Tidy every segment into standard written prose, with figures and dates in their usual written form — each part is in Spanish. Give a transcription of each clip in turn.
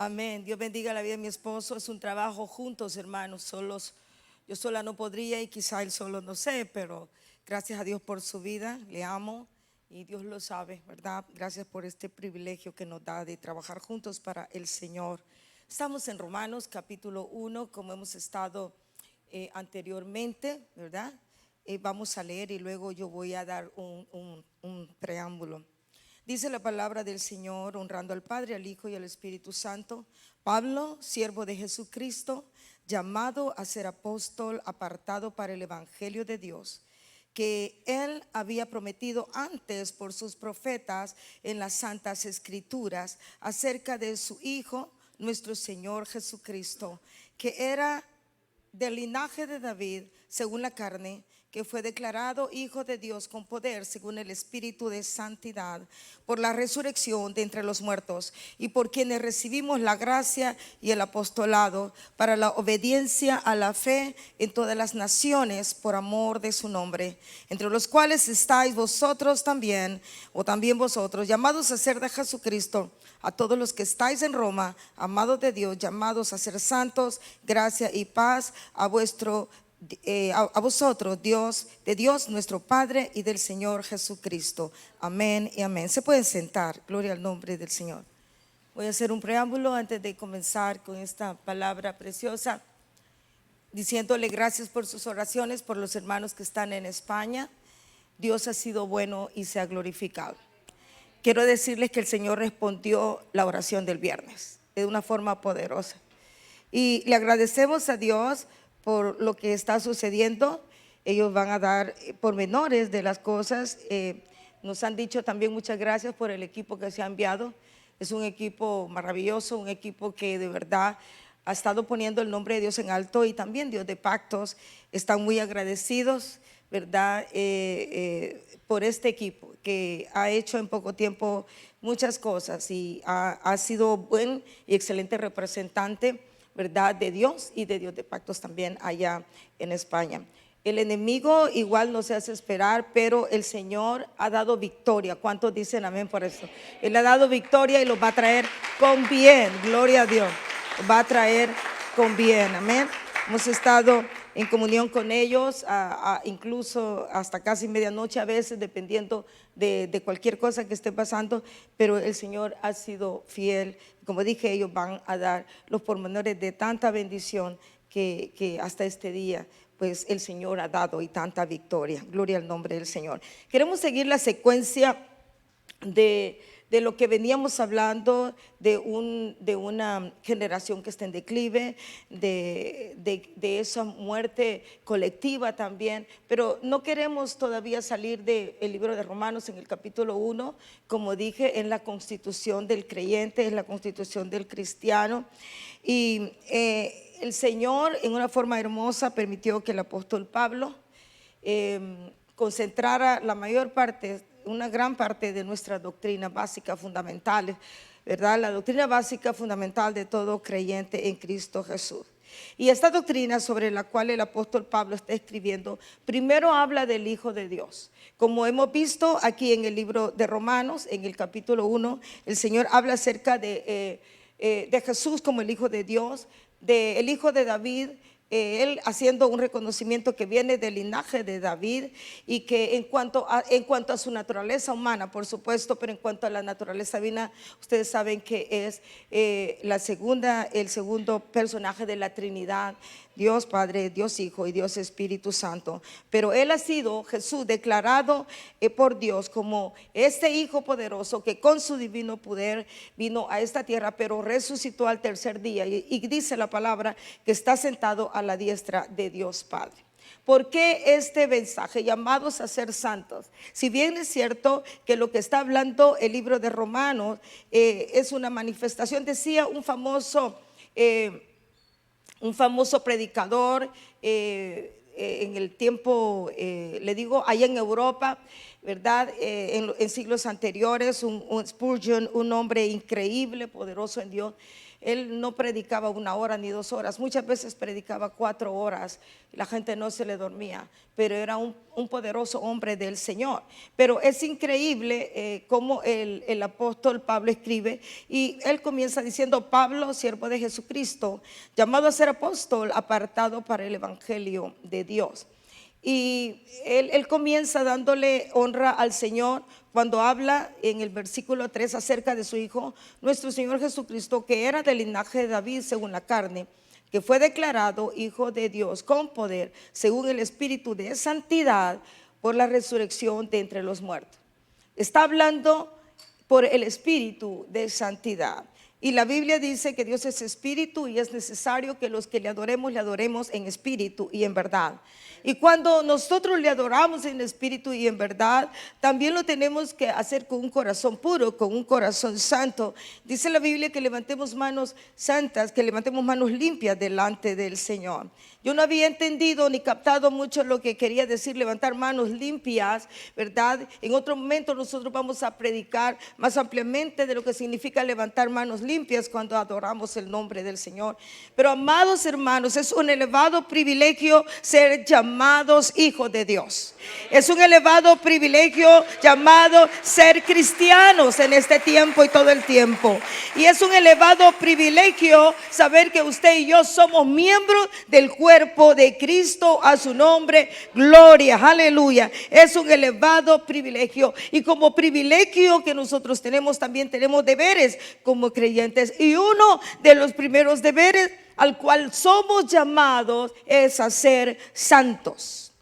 Amén. Dios bendiga la vida de mi esposo. Es un trabajo juntos, hermanos. Solos, yo sola no podría y quizá él solo no sé, pero gracias a Dios por su vida. Le amo y Dios lo sabe, ¿verdad? Gracias por este privilegio que nos da de trabajar juntos para el Señor. Estamos en Romanos capítulo 1, como hemos estado anteriormente, ¿verdad? Vamos a leer y luego yo voy a dar un preámbulo. Dice la palabra del Señor, honrando al Padre, al Hijo y al Espíritu Santo. Pablo, siervo de Jesucristo, llamado a ser apóstol, apartado para el Evangelio de Dios, que él había prometido antes por sus profetas en las santas escrituras acerca de su Hijo, nuestro Señor Jesucristo, que era del linaje de David según la carne, que fue declarado Hijo de Dios con poder según el Espíritu de santidad, por la resurrección de entre los muertos, y por quienes recibimos la gracia y el apostolado para la obediencia a la fe en todas las naciones por amor de su nombre, entre los cuales estáis vosotros también, o también vosotros, llamados a ser de Jesucristo. A todos los que estáis en Roma, amados de Dios, llamados a ser santos, gracia y paz a vosotros, Dios, de Dios nuestro Padre y del Señor Jesucristo. Amén y amén. Se pueden sentar. Gloria al nombre del Señor. Voy a hacer un preámbulo antes de comenzar con esta palabra preciosa, diciéndole gracias por sus oraciones, por los hermanos que están en España. Dios ha sido bueno y se ha glorificado. Quiero decirles que el Señor respondió la oración del viernes de una forma poderosa. Y le agradecemos a Dios por lo que está sucediendo. Ellos van a dar pormenores de las cosas. Nos han dicho también muchas gracias por el equipo que se ha enviado. Es un equipo maravilloso, un equipo que de verdad ha estado poniendo el nombre de Dios en alto, y también Dios de Pactos. Están muy agradecidos, ¿verdad? Por este equipo que ha hecho en poco tiempo muchas cosas y ha sido buen y excelente representante, ¿verdad?, de Dios y de Dios de Pactos también allá en España. El enemigo igual no se hace esperar, pero el Señor ha dado victoria. ¿Cuántos dicen amén por eso? Él ha dado victoria y los va a traer con bien. Gloria a Dios. Los va a traer con bien. Amén. Hemos estado en comunión con ellos, incluso hasta casi medianoche a veces, dependiendo de cualquier cosa que esté pasando, pero el Señor ha sido fiel. Como dije, ellos van a dar los pormenores de tanta bendición que hasta este día pues el Señor ha dado, y tanta victoria. Gloria al nombre del Señor. Queremos seguir la secuencia de lo que veníamos hablando, de una generación que está en declive, de esa muerte colectiva también. Pero no queremos todavía salir del libro de Romanos. En el capítulo 1, como dije, en la constitución del creyente, en la constitución del cristiano. Y el Señor en una forma hermosa permitió que el apóstol Pablo concentrara la mayor parte, una gran parte de nuestra doctrina básica fundamental, ¿verdad? La doctrina básica fundamental de todo creyente en Cristo Jesús. Y esta doctrina sobre la cual el apóstol Pablo está escribiendo, primero habla del Hijo de Dios. Como hemos visto aquí en el libro de Romanos, en el capítulo 1, el Señor habla acerca de Jesús como el Hijo de Dios, del Hijo de David, él haciendo un reconocimiento que viene del linaje de David, y que en cuanto a su naturaleza humana, por supuesto, pero en cuanto a la naturaleza divina, ustedes saben que es el segundo personaje de la Trinidad, Dios Padre, Dios Hijo y Dios Espíritu Santo. Pero él ha sido, Jesús, declarado por Dios como este Hijo poderoso que con su divino poder vino a esta tierra, pero resucitó al tercer día, y dice la palabra que está sentado a la diestra de Dios Padre. ¿Por qué este mensaje? Llamados a ser santos. Si bien es cierto que lo que está hablando el libro de Romanos es una manifestación, decía un famoso predicador en el tiempo, le digo, allá en Europa, ¿verdad? En siglos anteriores, un Spurgeon, un hombre increíble, poderoso en Dios. él no predicaba 1 hora ni 2 horas, muchas veces predicaba 4 horas, la gente no se le dormía, pero era un poderoso hombre del Señor. Pero es increíble cómo el apóstol Pablo escribe, y él comienza diciendo: Pablo, siervo de Jesucristo, llamado a ser apóstol, apartado para el evangelio de Dios. Y él comienza dándole honra al Señor cuando habla en el versículo 3 acerca de su Hijo, nuestro Señor Jesucristo, que era del linaje de David según la carne, que fue declarado Hijo de Dios con poder, según el Espíritu de santidad, por la resurrección de entre los muertos. Está hablando por el Espíritu de santidad. Y la Biblia dice que Dios es espíritu, y es necesario que los que le adoremos en espíritu y en verdad. Y cuando nosotros le adoramos en espíritu y en verdad, también lo tenemos que hacer con un corazón puro, con un corazón santo. Dice la Biblia que levantemos manos santas, que levantemos manos limpias delante del Señor. Yo no había entendido ni captado mucho lo que quería decir levantar manos limpias, ¿verdad? En otro momento nosotros vamos a predicar más ampliamente de lo que significa levantar manos limpias cuando adoramos el nombre del Señor. Pero, amados hermanos, es un elevado privilegio ser llamados hijos de Dios. Es un elevado privilegio llamado ser cristianos en este tiempo y todo el tiempo. Y es un elevado privilegio saber que usted y yo somos miembros del cuerpo de Cristo. A su nombre, gloria, aleluya. Es un elevado privilegio. Y como privilegio que nosotros tenemos, también tenemos deberes como creyentes. Y uno de los primeros deberes al cual somos llamados es a ser santos.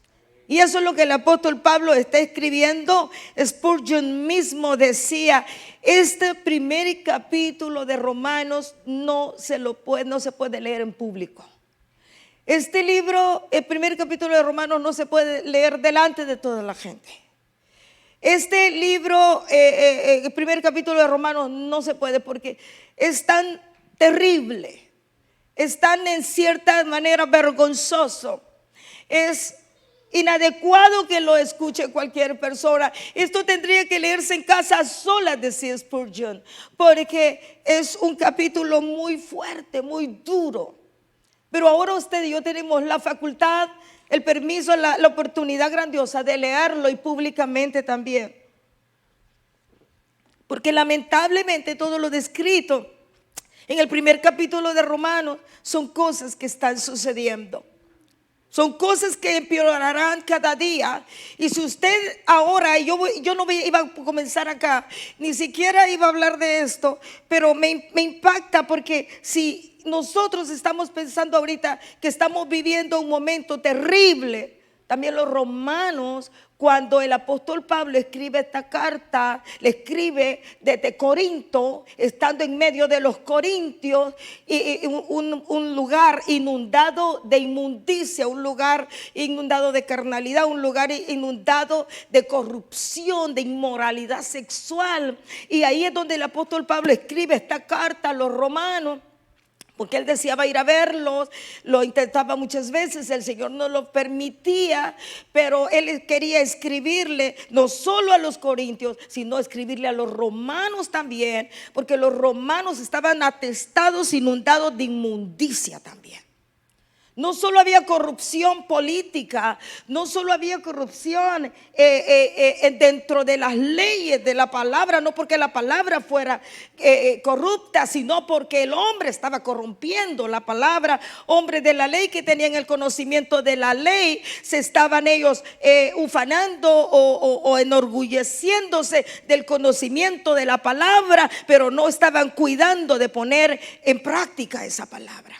Y eso es lo que el apóstol Pablo está escribiendo. Spurgeon mismo decía: este primer capítulo de Romanos no se puede leer en público. Este libro, el primer capítulo de Romanos, no se puede leer delante de toda la gente. Este libro, el primer capítulo de Romanos, no se puede porque es tan terrible, es tan en cierta manera vergonzoso, es inadecuado que lo escuche cualquier persona. Esto tendría que leerse en casa sola, decía Spurgeon, porque es un capítulo muy fuerte, muy duro. Pero ahora usted y yo tenemos la facultad, el permiso, la oportunidad grandiosa de leerlo, y públicamente también. Porque lamentablemente todo lo descrito en el primer capítulo de Romanos son cosas que están sucediendo. Son cosas que empeorarán cada día. Y si usted ahora, yo no iba a comenzar acá, ni siquiera iba a hablar de esto, pero me impacta, porque si nosotros estamos pensando ahorita que estamos viviendo un momento terrible, también los romanos, cuando el apóstol Pablo escribe esta carta, le escribe desde Corinto, estando en medio de los corintios, y un lugar inundado de inmundicia, un lugar inundado de carnalidad, un lugar inundado de corrupción, de inmoralidad sexual. Y ahí es donde el apóstol Pablo escribe esta carta a los romanos, porque él deseaba ir a verlos, lo intentaba muchas veces, el Señor no lo permitía, pero él quería escribirle no solo a los corintios, sino escribirle a los romanos también, porque los romanos estaban atestados, inundados de inmundicia también. No solo había corrupción política, no solo había corrupción dentro de las leyes de la palabra, no porque la palabra fuera corrupta, sino porque el hombre estaba corrompiendo la palabra. Hombres de la ley que tenían el conocimiento de la ley, se estaban ellos ufanando o enorgulleciéndose del conocimiento de la palabra, pero no estaban cuidando de poner en práctica esa palabra.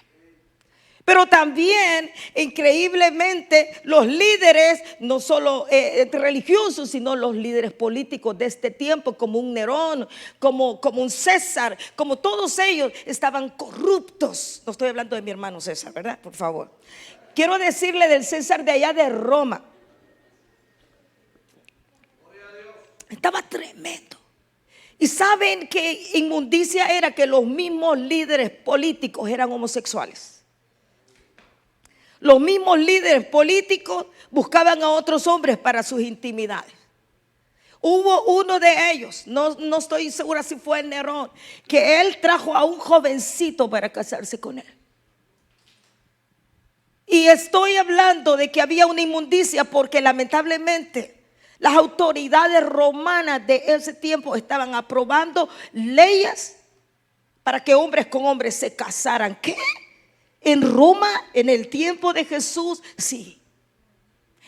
Pero también, increíblemente, los líderes, no solo religiosos, sino los líderes políticos de este tiempo, como un Nerón, como un César, como todos ellos, estaban corruptos. No estoy hablando de mi hermano César, ¿verdad? Por favor. Quiero decirle del César de allá de Roma. Estaba tremendo. Y saben que inmundicia era que los mismos líderes políticos eran homosexuales. Los mismos líderes políticos buscaban a otros hombres para sus intimidades. Hubo uno de ellos, no estoy segura si fue Nerón, que él trajo a un jovencito para casarse con él. Y estoy hablando de que había una inmundicia porque lamentablemente las autoridades romanas de ese tiempo estaban aprobando leyes para que hombres con hombres se casaran. ¿Qué? ¿En Roma en el tiempo de Jesús? Sí.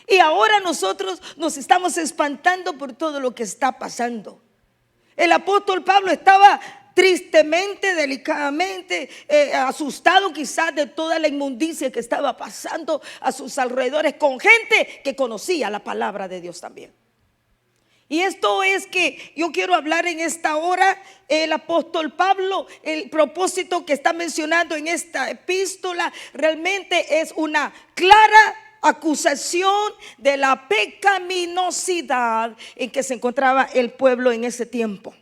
Y ahora nosotros nos estamos espantando por todo lo que está pasando. El apóstol Pablo estaba tristemente, delicadamente asustado quizás de toda la inmundicia que estaba pasando a sus alrededores con gente que conocía la palabra de Dios también. Y esto es que yo quiero hablar en esta hora. El apóstol Pablo, el propósito que está mencionando en esta epístola realmente es una clara acusación de la pecaminosidad en que se encontraba el pueblo en ese tiempo.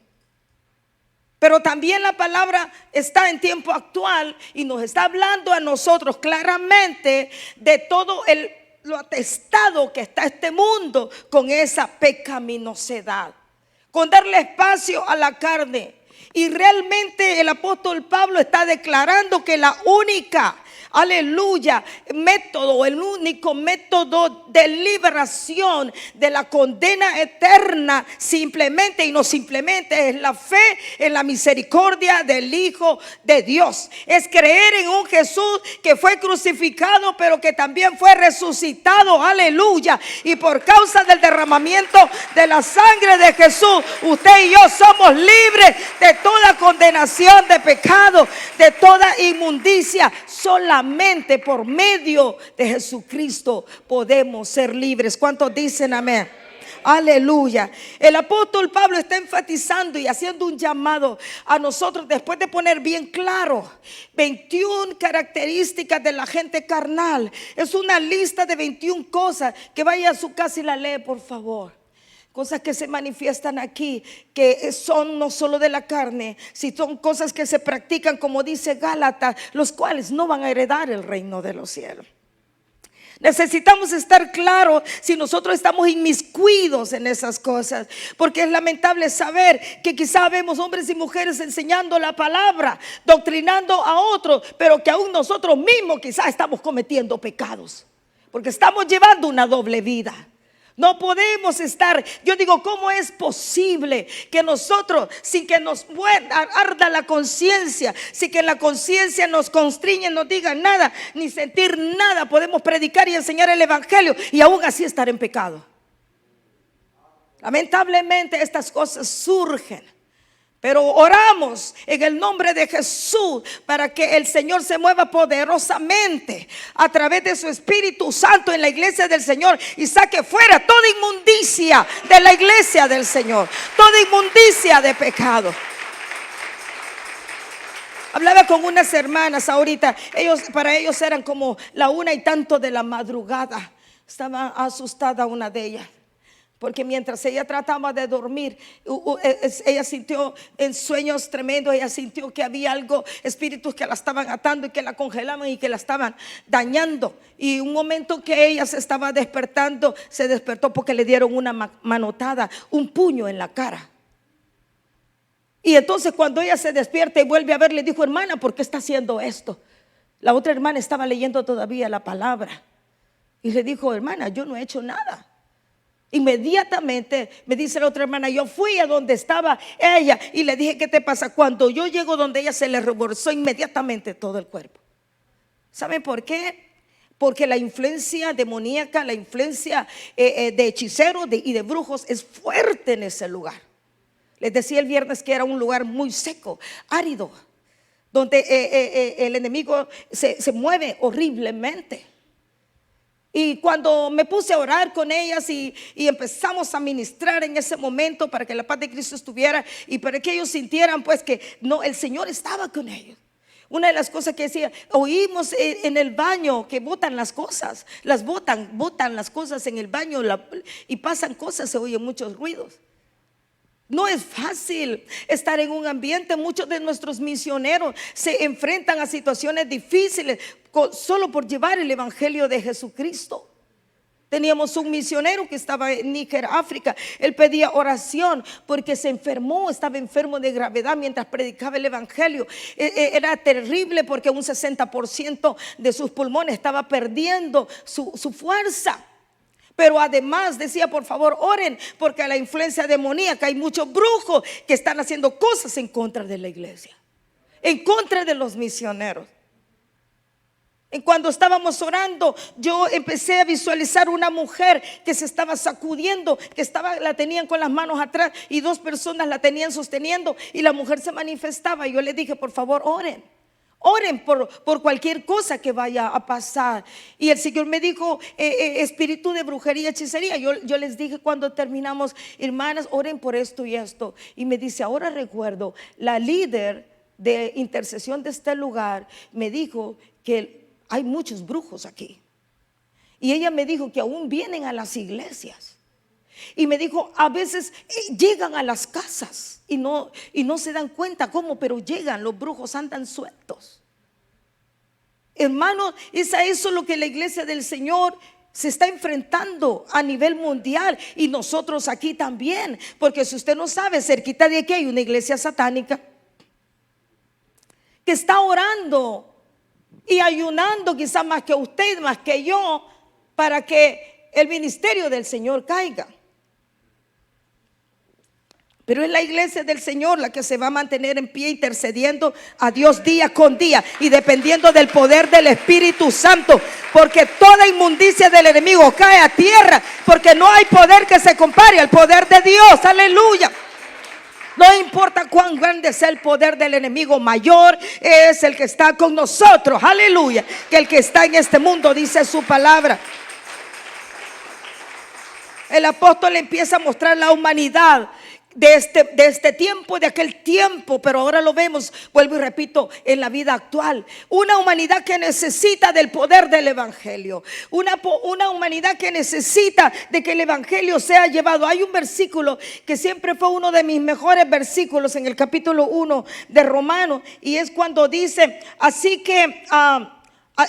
Pero también la palabra está en tiempo actual y nos está hablando a nosotros claramente de todo lo atestado que está este mundo con esa pecaminosidad, con darle espacio a la carne. Y realmente el apóstol Pablo está declarando que la única, aleluya, método, el único método de liberación de la condena eterna, simplemente y no simplemente, es la fe en la misericordia del Hijo de Dios. Es creer en un Jesús que fue crucificado, pero que también fue resucitado, aleluya. Y por causa del derramamiento de la sangre de Jesús, usted y yo somos libres de toda condenación de pecado, de toda inmundicia. Solamente por medio de Jesucristo podemos ser libres. ¿Cuántos dicen amén? Aleluya. El apóstol Pablo está enfatizando y haciendo un llamado a nosotros después de poner bien claro 21 características de la gente carnal. Es una lista de 21 cosas. Que vaya a su casa y la lee, por favor. Cosas que se manifiestan aquí, que son no solo de la carne, si son cosas que se practican, como dice Gálatas, los cuales no van a heredar el reino de los cielos. Necesitamos estar claros si nosotros estamos inmiscuidos en esas cosas, porque es lamentable saber que quizá vemos hombres y mujeres enseñando la palabra, doctrinando a otros, pero que aún nosotros mismos quizá estamos cometiendo pecados, porque estamos llevando una doble vida. No podemos estar, yo digo, ¿cómo es posible que nosotros, sin que nos arda la conciencia, sin que la conciencia nos constriñe, nos diga nada, ni sentir nada, podemos predicar y enseñar el evangelio y aún así estar en pecado? Lamentablemente estas cosas surgen. Pero oramos en el nombre de Jesús para que el Señor se mueva poderosamente a través de su Espíritu Santo en la iglesia del Señor y saque fuera toda inmundicia de la iglesia del Señor, toda inmundicia de pecado. Hablaba con unas hermanas ahorita, para ellos eran como la 1:00 de la madrugada. Estaba asustada una de ellas, porque mientras ella trataba de dormir, ella sintió en sueños tremendos, ella sintió que había espíritus que la estaban atando y que la congelaban y que la estaban dañando. Y un momento que ella se estaba despertando, se despertó porque le dieron una manotada, un puño en la cara. Y entonces cuando ella se despierta y vuelve a ver, le dijo: hermana, ¿por qué está haciendo esto? La otra hermana estaba leyendo todavía la palabra y le dijo: hermana, yo no he hecho nada. Inmediatamente me dice la otra hermana: yo fui a donde estaba ella y le dije: ¿qué te pasa? Cuando yo llego donde ella, se le rebolsó inmediatamente todo el cuerpo. ¿Saben por qué? Porque la influencia demoníaca, la influencia de hechiceros y de brujos es fuerte en ese lugar. Les decía el viernes que era un lugar muy seco, árido, donde el enemigo se mueve horriblemente. Y cuando me puse a orar con ellas y empezamos a ministrar en ese momento para que la paz de Cristo estuviera y para que ellos sintieran pues que no, el Señor estaba con ellos. Una de las cosas que decía: oímos en el baño que botan las cosas, botan las cosas en el baño y pasan cosas, se oyen muchos ruidos. No es fácil estar en un ambiente. Muchos de nuestros misioneros se enfrentan a situaciones difíciles solo por llevar el evangelio de Jesucristo. Teníamos un misionero que estaba en Níger, África. Él pedía oración porque se enfermó, estaba enfermo de gravedad mientras predicaba el evangelio. Era terrible porque un 60% de sus pulmones estaba perdiendo su fuerza. Pero además decía, por favor, oren, porque a la influencia demoníaca hay muchos brujos que están haciendo cosas en contra de la iglesia, en contra de los misioneros. Cuando estábamos orando, yo empecé a visualizar una mujer que se estaba sacudiendo, que la tenían con las manos atrás y dos personas la tenían sosteniendo, y la mujer se manifestaba. Y yo le dije, por favor, oren. Oren por cualquier cosa que vaya a pasar. Y el Señor me dijo, espíritu de brujería, hechicería. Yo les dije cuando terminamos, hermanas, oren por esto y esto. Y me dice, ahora recuerdo, la líder de intercesión de este lugar me dijo que hay muchos brujos aquí. Y ella me dijo que aún vienen a las iglesias. Y me dijo, a veces llegan a las casas y no se dan cuenta cómo, pero llegan, los brujos andan sueltos. Hermanos, es eso lo que la iglesia del Señor se está enfrentando a nivel mundial, y nosotros aquí también. Porque si usted no sabe, cerquita de aquí hay una iglesia satánica que está orando y ayunando, quizás más que usted, más que yo, para que el ministerio del Señor caiga. Pero es la iglesia del Señor la que se va a mantener en pie, intercediendo a Dios día con día y dependiendo del poder del Espíritu Santo, porque toda inmundicia del enemigo cae a tierra, porque no hay poder que se compare al poder de Dios. Aleluya. No importa cuán grande sea el poder del enemigo, mayor es el que está con nosotros, aleluya, que el que está en este mundo, dice su palabra. El apóstol empieza a mostrar la humanidad de este tiempo, de aquel tiempo, pero ahora lo vemos, vuelvo y repito, en la vida actual. Una humanidad que necesita del poder del evangelio, una humanidad que necesita de que el evangelio sea llevado. Hay un versículo que siempre fue uno de mis mejores versículos en el capítulo 1 de Romanos, y es cuando dice, así que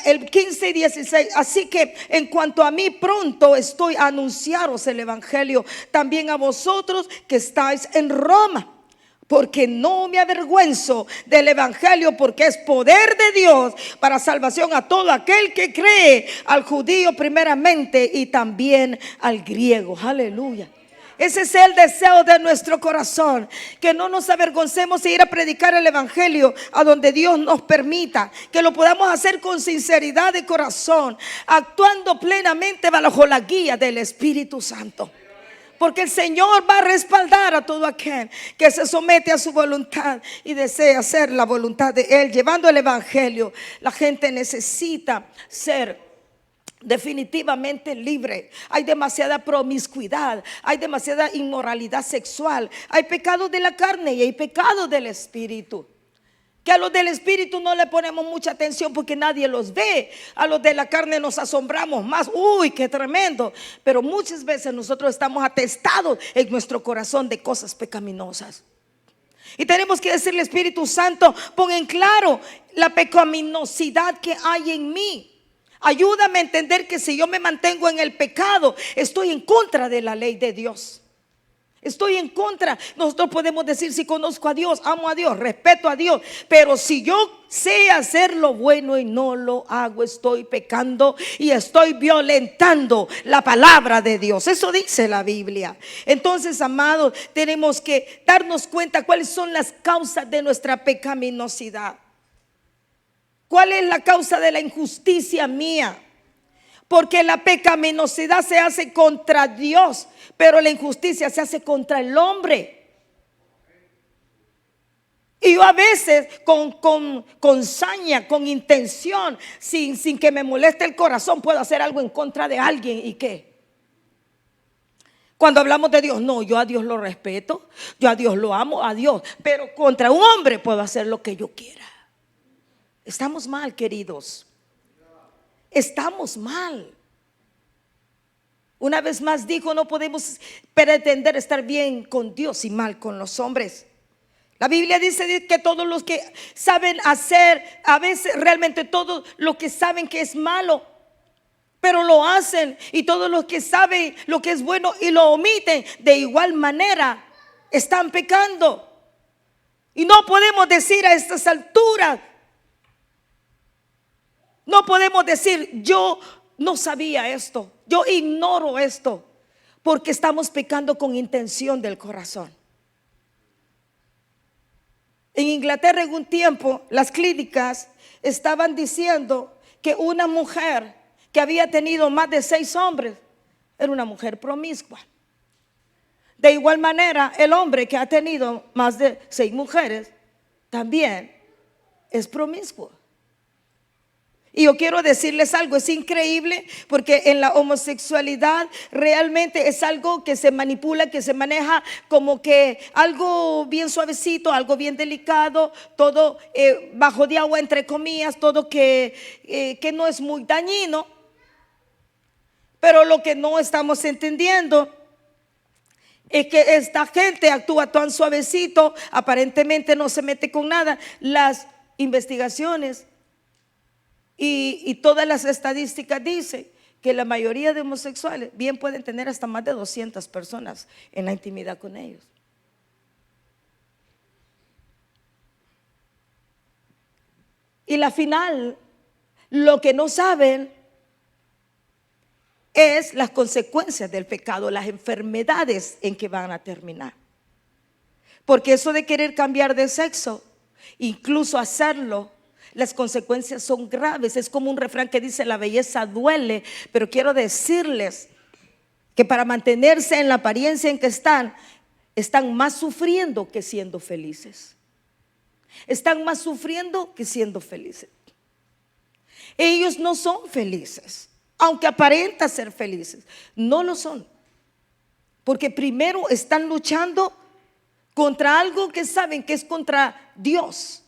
el 15 y 16, así que en cuanto a mí, pronto estoy a anunciaros el evangelio también a vosotros que estáis en Roma, porque no me avergüenzo del evangelio, porque es poder de Dios para salvación a todo aquel que cree, al judío primeramente y también al griego. Aleluya. Ese es el deseo de nuestro corazón, que no nos avergoncemos de ir a predicar el evangelio a donde Dios nos permita, que lo podamos hacer con sinceridad de corazón, actuando plenamente bajo la guía del Espíritu Santo. Porque el Señor va a respaldar a todo aquel que se somete a su voluntad y desea hacer la voluntad de Él, llevando el evangelio. La gente necesita ser definitivamente libre. Hay demasiada promiscuidad, hay demasiada inmoralidad sexual, hay pecados de la carne y hay pecados del espíritu, que a los del espíritu no le ponemos mucha atención porque nadie los ve. A los de la carne nos asombramos más. Uy, qué tremendo. Pero muchas veces nosotros estamos atestados en nuestro corazón de cosas pecaminosas, y tenemos que decirle, Espíritu Santo, pon en claro la pecaminosidad que hay en mí. Ayúdame a entender que si yo me mantengo en el pecado, estoy en contra de la ley de Dios. Estoy en contra. Nosotros podemos decir, si conozco a Dios, amo a Dios, respeto a Dios, pero si yo sé hacer lo bueno y no lo hago, estoy pecando y estoy violentando la palabra de Dios. Eso dice la Biblia. Entonces, amados, tenemos que darnos cuenta cuáles son las causas de nuestra pecaminosidad. ¿Cuál es la causa de la injusticia mía? Porque la pecaminosidad se hace contra Dios, pero la injusticia se hace contra el hombre. Y yo a veces con saña, con intención, sin que me moleste el corazón, puedo hacer algo en contra de alguien. ¿Y qué? Cuando hablamos de Dios, no, yo a Dios lo respeto, yo a Dios lo amo, a Dios, pero contra un hombre puedo hacer lo que yo quiera. Estamos mal, queridos. Estamos mal. Una vez más dijo, no podemos pretender estar bien con Dios y mal con los hombres. La Biblia dice que todos los que saben hacer, a veces realmente todo lo que saben que es malo, pero lo hacen, y todos los que saben lo que es bueno y lo omiten, de igual manera están pecando. Y no podemos decir a estas alturas, no podemos decir yo no sabía esto, yo ignoro esto, porque estamos pecando con intención del corazón. En Inglaterra en un tiempo las clínicas estaban diciendo que una mujer que había tenido más de 6 hombres era una mujer promiscua. De igual manera, el hombre que ha tenido más de 6 mujeres también es promiscuo. Y yo quiero decirles algo, es increíble, porque en la homosexualidad realmente es algo que se manipula, que se maneja como que algo bien suavecito, algo bien delicado, todo bajo de agua entre comillas, todo que no es muy dañino. Pero lo que no estamos entendiendo es que esta gente actúa tan suavecito, aparentemente no se mete con nada. Las investigaciones y todas las estadísticas dicen que la mayoría de homosexuales bien pueden tener hasta más de 200 personas en la intimidad con ellos. Y la final, lo que no saben es las consecuencias del pecado, las enfermedades en que van a terminar. Porque eso de querer cambiar de sexo, incluso hacerlo, las consecuencias son graves. Es como un refrán que dice: la belleza duele. Pero quiero decirles que para mantenerse en la apariencia en que están más sufriendo que siendo felices. Están más sufriendo que siendo felices. Ellos no son felices, aunque aparentan ser felices, no lo son. Porque primero están luchando contra algo que saben que es contra Dios,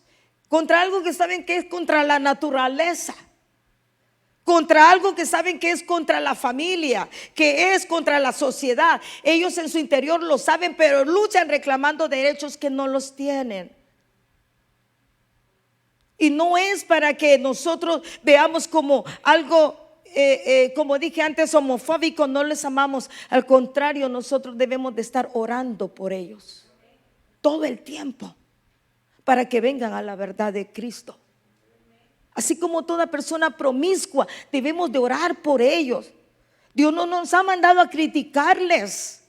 contra algo que saben que es contra la naturaleza, contra algo que saben que es contra la familia, que es contra la sociedad. Ellos en su interior lo saben, pero luchan reclamando derechos que no los tienen. Y no es para que nosotros veamos como algo como dije antes, homofóbico. No les amamos, al contrario, nosotros debemos de estar orando por ellos todo el tiempo para que vengan a la verdad de Cristo. Así como toda persona promiscua, debemos de orar por ellos. Dios no nos ha mandado a criticarles,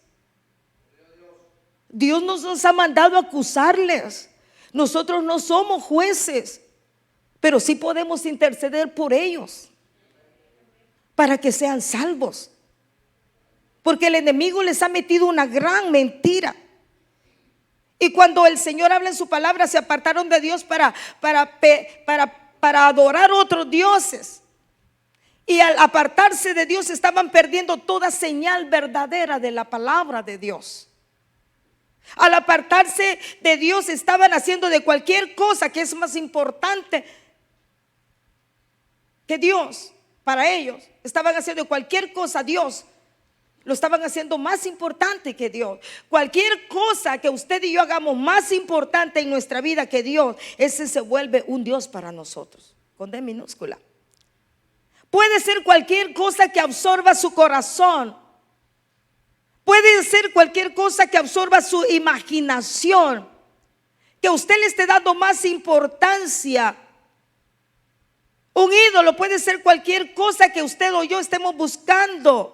Dios no nos ha mandado a acusarles. Nosotros no somos jueces, pero sí podemos interceder por ellos para que sean salvos. Porque el enemigo les ha metido una gran mentira. Y cuando el Señor habla en su palabra, se apartaron de Dios para adorar otros dioses. Y al apartarse de Dios estaban perdiendo toda señal verdadera de la palabra de Dios. Al apartarse de Dios estaban haciendo de cualquier cosa que es más importante que Dios. Para ellos estaban haciendo cualquier cosa, Dios lo estaban haciendo más importante que Dios. Cualquier cosa que usted y yo hagamos más importante en nuestra vida que Dios, ese se vuelve un Dios para nosotros, con D minúscula. Puede ser cualquier cosa que absorba su corazón. Puede ser cualquier cosa que absorba su imaginación, que usted le esté dando más importancia. Un ídolo puede ser cualquier cosa que usted o yo estemos buscando,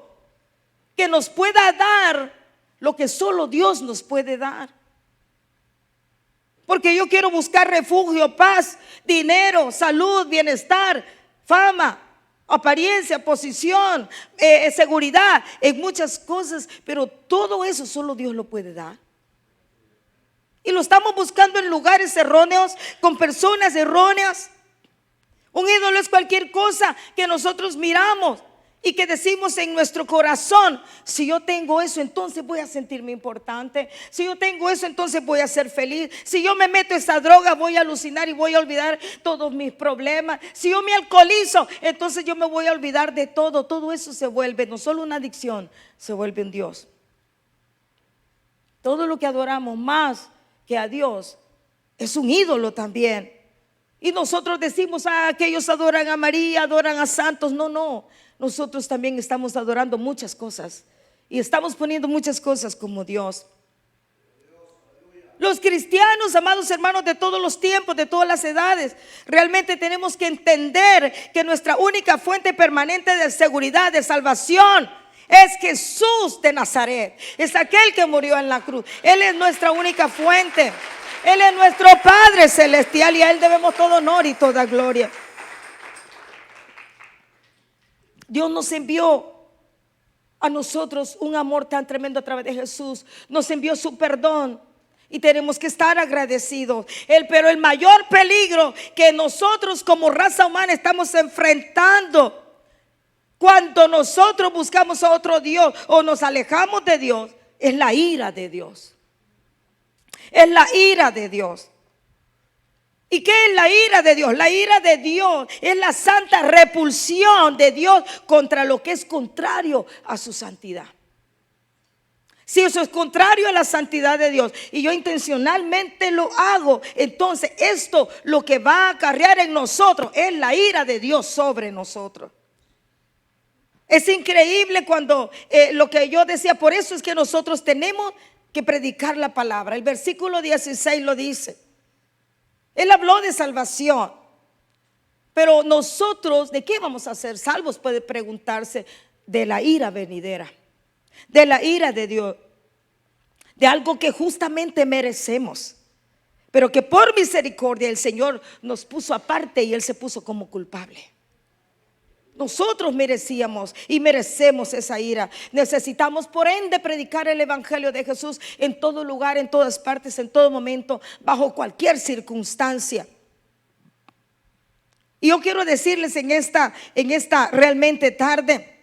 que nos pueda dar lo que solo Dios nos puede dar. Porque yo quiero buscar refugio, paz, dinero, salud, bienestar, fama, apariencia, posición, seguridad, en muchas cosas, pero todo eso solo Dios lo puede dar. Y lo estamos buscando en lugares erróneos, con personas erróneas. Un ídolo es cualquier cosa que nosotros miramos y que decimos en nuestro corazón: si yo tengo eso, entonces voy a sentirme importante. Si yo tengo eso, entonces voy a ser feliz. Si yo me meto esa droga, voy a alucinar y voy a olvidar todos mis problemas. Si yo me alcoholizo, entonces yo me voy a olvidar de todo. Todo eso se vuelve no solo una adicción, se vuelve un Dios. Todo lo que adoramos más que a Dios es un ídolo también. Y nosotros decimos, que ellos adoran a María, adoran a santos. No, no. Nosotros también estamos adorando muchas cosas. Y estamos poniendo muchas cosas como Dios. Los cristianos, amados hermanos, de todos los tiempos, de todas las edades, realmente tenemos que entender que nuestra única fuente permanente de seguridad, de salvación, es Jesús de Nazaret. Es aquel que murió en la cruz. Él es nuestra única fuente. Él es nuestro Padre celestial y a Él debemos todo honor y toda gloria. Dios nos envió a nosotros un amor tan tremendo a través de Jesús. Nos envió su perdón y tenemos que estar agradecidos. Pero el mayor peligro que nosotros como raza humana estamos enfrentando cuando nosotros buscamos a otro Dios o nos alejamos de Dios es la ira de Dios. Es la ira de Dios. ¿Y qué es la ira de Dios? La ira de Dios es la santa repulsión de Dios contra lo que es contrario a su santidad. Si eso es contrario a la santidad de Dios y yo intencionalmente lo hago, entonces esto lo que va a acarrear en nosotros es la ira de Dios sobre nosotros. Es increíble cuando lo que yo decía, por eso es que nosotros tenemos que predicar la palabra. El versículo 16 lo dice. Él habló de salvación, pero nosotros, ¿de qué vamos a ser salvos? Puede preguntarse. De la ira venidera, de la ira de Dios, de algo que justamente merecemos, pero que por misericordia el Señor nos puso aparte y Él se puso como culpable. Nosotros merecíamos y merecemos esa ira. Necesitamos por ende predicar el evangelio de Jesús en todo lugar, en todas partes, en todo momento, bajo cualquier circunstancia. Y yo quiero decirles en esta realmente tarde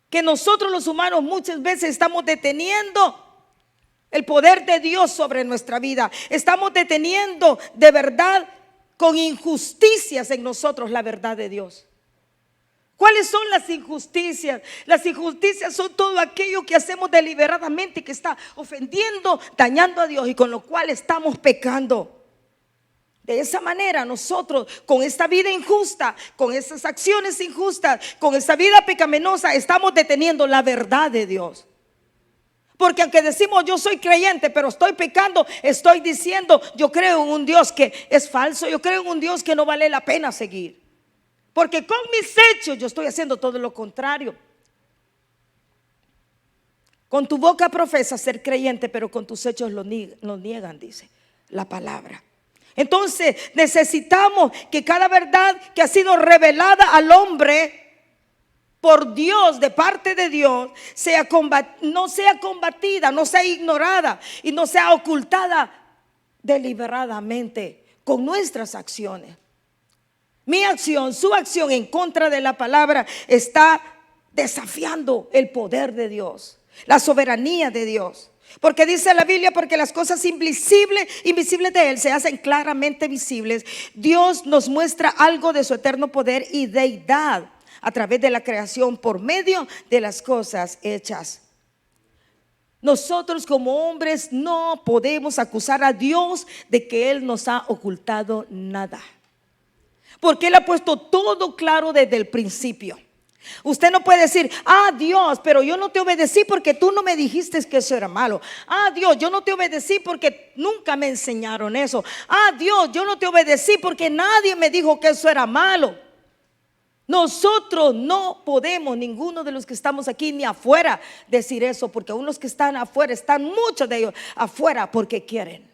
que nosotros los humanos muchas veces estamos deteniendo el poder de Dios sobre nuestra vida. Estamos deteniendo de verdad con injusticias en nosotros la verdad de Dios. ¿Cuáles son las injusticias? Las injusticias son todo aquello que hacemos deliberadamente, que está ofendiendo, dañando a Dios y con lo cual estamos pecando. De esa manera nosotros con esta vida injusta, con estas acciones injustas, con esta vida pecaminosa, estamos deteniendo la verdad de Dios. Porque aunque decimos yo soy creyente pero estoy pecando, estoy diciendo yo creo en un Dios que es falso, yo creo en un Dios que no vale la pena seguir. Porque con mis hechos yo estoy haciendo todo lo contrario. Con tu boca profesas ser creyente, pero con tus hechos lo niegan, dice la palabra. Entonces necesitamos que cada verdad que ha sido revelada al hombre por Dios, de parte de Dios, no sea combatida, no sea ignorada y no sea ocultada deliberadamente con nuestras acciones. Mi acción, su acción en contra de la palabra está desafiando el poder de Dios, la soberanía de Dios. Porque dice la Biblia, porque las cosas invisibles de Él se hacen claramente visibles. Dios nos muestra algo de su eterno poder y deidad a través de la creación por medio de las cosas hechas. Nosotros como hombres no podemos acusar a Dios de que Él nos ha ocultado nada. Porque Él ha puesto todo claro desde el principio. Usted no puede decir, Dios, pero yo no te obedecí porque tú no me dijiste que eso era malo. Dios, yo no te obedecí porque nunca me enseñaron eso. Dios, yo no te obedecí porque nadie me dijo que eso era malo. Nosotros no podemos, ninguno de los que estamos aquí ni afuera, decir eso, porque unos que están afuera, están muchos de ellos afuera porque quieren,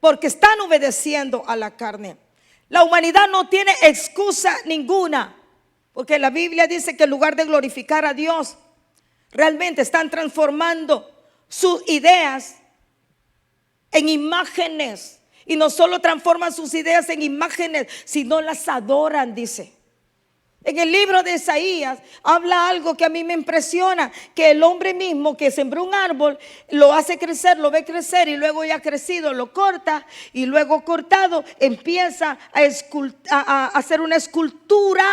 porque están obedeciendo a la carne. La humanidad no tiene excusa ninguna, porque la Biblia dice que en lugar de glorificar a Dios, realmente están transformando sus ideas en imágenes. Y no solo transforman sus ideas en imágenes, sino las adoran, dice. En el libro de Isaías habla algo que a mí me impresiona, que el hombre mismo que sembró un árbol, lo hace crecer, lo ve crecer y luego ya crecido lo corta y luego cortado empieza a hacer una escultura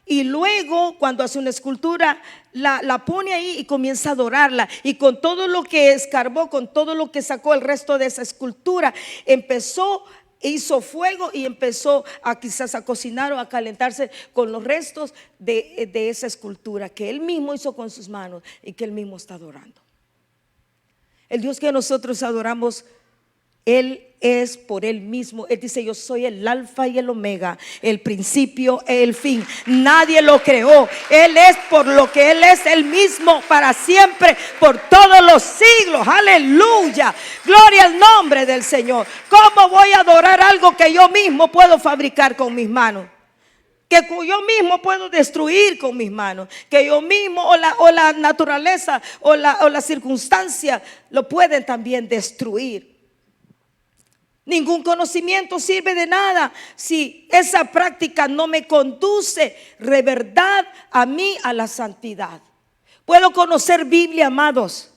y luego cuando hace una escultura la pone ahí y comienza a adorarla y con todo lo que escarbó, con todo lo que sacó el resto de esa escultura empezó hizo fuego y empezó a quizás a cocinar o a calentarse con los restos de esa escultura que él mismo hizo con sus manos y que él mismo está adorando. El Dios que nosotros adoramos, Él es por Él mismo. Él dice: yo soy el alfa y el omega, el principio y el fin. Nadie lo creó. Él es por lo que Él es, Él mismo para siempre, por todos los siglos. Aleluya, gloria al nombre del Señor. ¿Cómo voy a adorar algo que yo mismo puedo fabricar con mis manos? Que yo mismo puedo destruir con mis manos, que yo mismo o la naturaleza o la circunstancia lo pueden también destruir. Ningún conocimiento sirve de nada si esa práctica no me conduce de verdad a mí a la santidad. Puedo conocer Biblia, amados.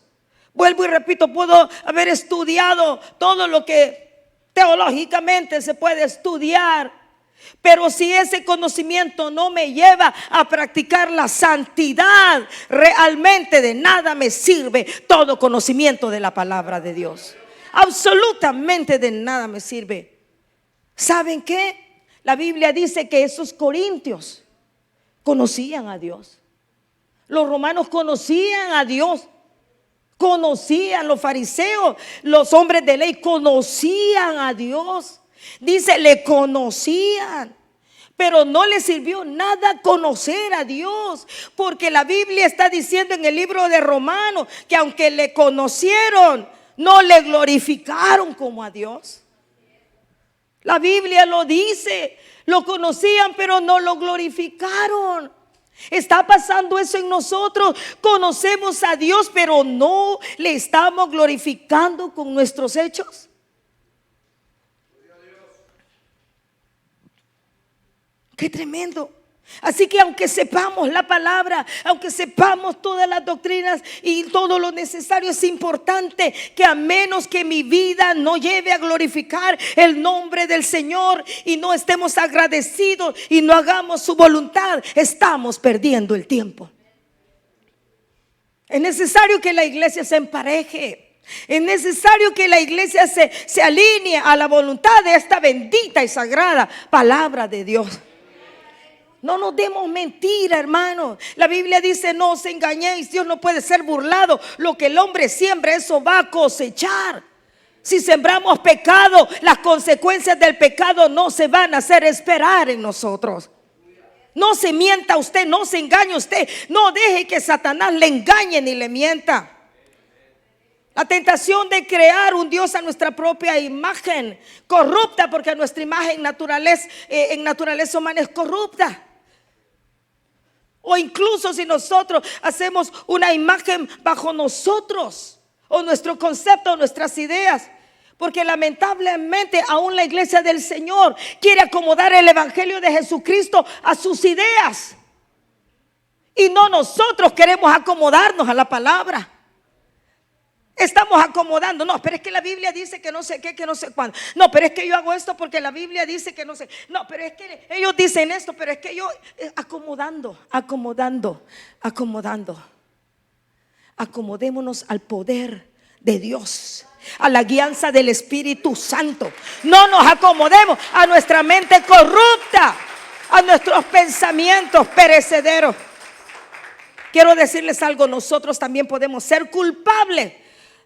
Vuelvo y repito, puedo haber estudiado todo lo que teológicamente se puede estudiar, pero si ese conocimiento no me lleva a practicar la santidad, realmente de nada me sirve todo conocimiento de la palabra de Dios. Absolutamente de nada me sirve. ¿Saben qué? La Biblia dice que esos corintios conocían a Dios. Los romanos conocían a Dios. Conocían, los fariseos, los hombres de ley conocían a Dios. Dice, le conocían. Pero no le sirvió nada conocer a Dios, porque la Biblia está diciendo en el libro de Romanos que aunque le conocieron, no le glorificaron como a Dios. La Biblia lo dice, lo conocían pero no lo glorificaron. Está pasando eso en nosotros. Conocemos a Dios pero no le estamos glorificando con nuestros hechos. Qué tremendo. Así que aunque sepamos la palabra, aunque sepamos todas las doctrinas y todo lo necesario, es importante que a menos que mi vida no lleve a glorificar el nombre del Señor y no estemos agradecidos y no hagamos su voluntad, estamos perdiendo el tiempo. Es necesario que la iglesia se empareje. Es necesario que la iglesia se alinee a la voluntad de esta bendita y sagrada palabra de Dios. No nos demos mentira, hermanos. La Biblia dice: no os engañéis, Dios no puede ser burlado. Lo que el hombre siembra, eso va a cosechar. Si sembramos pecado, las consecuencias del pecado no se van a hacer esperar en nosotros. No se mienta usted, no se engañe usted. No deje que Satanás le engañe ni le mienta. La tentación de crear un Dios a nuestra propia imagen, corrupta, porque nuestra imagen en naturaleza humana es corrupta. O incluso si nosotros hacemos una imagen bajo nosotros, o nuestro concepto, o nuestras ideas. Porque lamentablemente aún la iglesia del Señor quiere acomodar el evangelio de Jesucristo a sus ideas. Y no nosotros queremos acomodarnos a la palabra. Estamos acomodando. No, pero es que la Biblia dice que no sé qué, que no sé cuándo. No, pero es que yo hago esto porque la Biblia dice que no sé. No, pero es que ellos dicen esto, pero es que yo acomodando. Acomodémonos al poder de Dios, a la guianza del Espíritu Santo. No nos acomodemos a nuestra mente corrupta, a nuestros pensamientos perecederos. Quiero decirles algo: nosotros también podemos ser culpables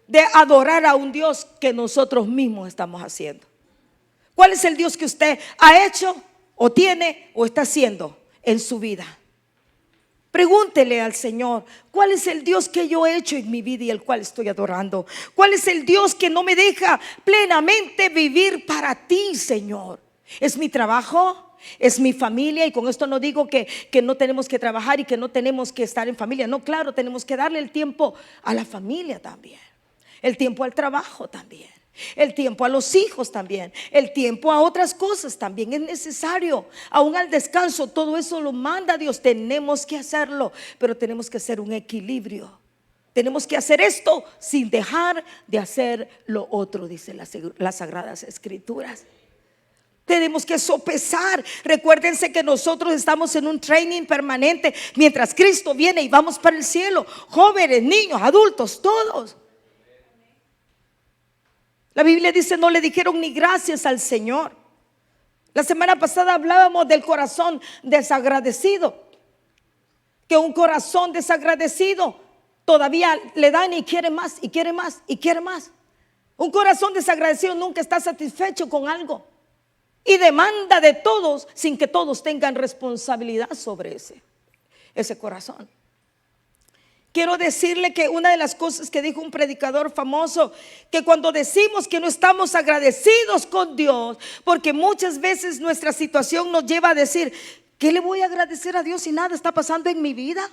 de adorar a un Dios que nosotros mismos estamos haciendo. ¿Cuál es el Dios que usted ha hecho o tiene o está haciendo en su vida? Pregúntele al Señor: ¿cuál es el Dios que yo he hecho en mi vida y el cual estoy adorando? ¿Cuál es el Dios que no me deja plenamente vivir para ti, Señor? ¿Es mi trabajo? ¿Es mi familia? Y con esto no digo que no tenemos que trabajar y que no tenemos que estar en familia. No, claro, tenemos que darle el tiempo a la familia también, el tiempo al trabajo también, el tiempo a los hijos también, el tiempo a otras cosas también es necesario. Aún al descanso, todo eso lo manda Dios. Tenemos que hacerlo, pero tenemos que hacer un equilibrio. Tenemos que hacer esto sin dejar de hacer lo otro, dice las Sagradas Escrituras. Tenemos que sopesar. Recuérdense que nosotros estamos en un training permanente mientras Cristo viene y vamos para el cielo. Jóvenes, niños, adultos, todos. La Biblia dice, no le dijeron ni gracias al Señor. La semana pasada hablábamos del corazón desagradecido, que un corazón desagradecido todavía le dan y quiere más, y quiere más, y quiere más. Un corazón desagradecido nunca está satisfecho con algo y demanda de todos sin que todos tengan responsabilidad sobre ese corazón. Quiero decirle que una de las cosas que dijo un predicador famoso, que cuando decimos que no estamos agradecidos con Dios, porque muchas veces nuestra situación nos lleva a decir, ¿qué le voy a agradecer a Dios si nada está pasando en mi vida?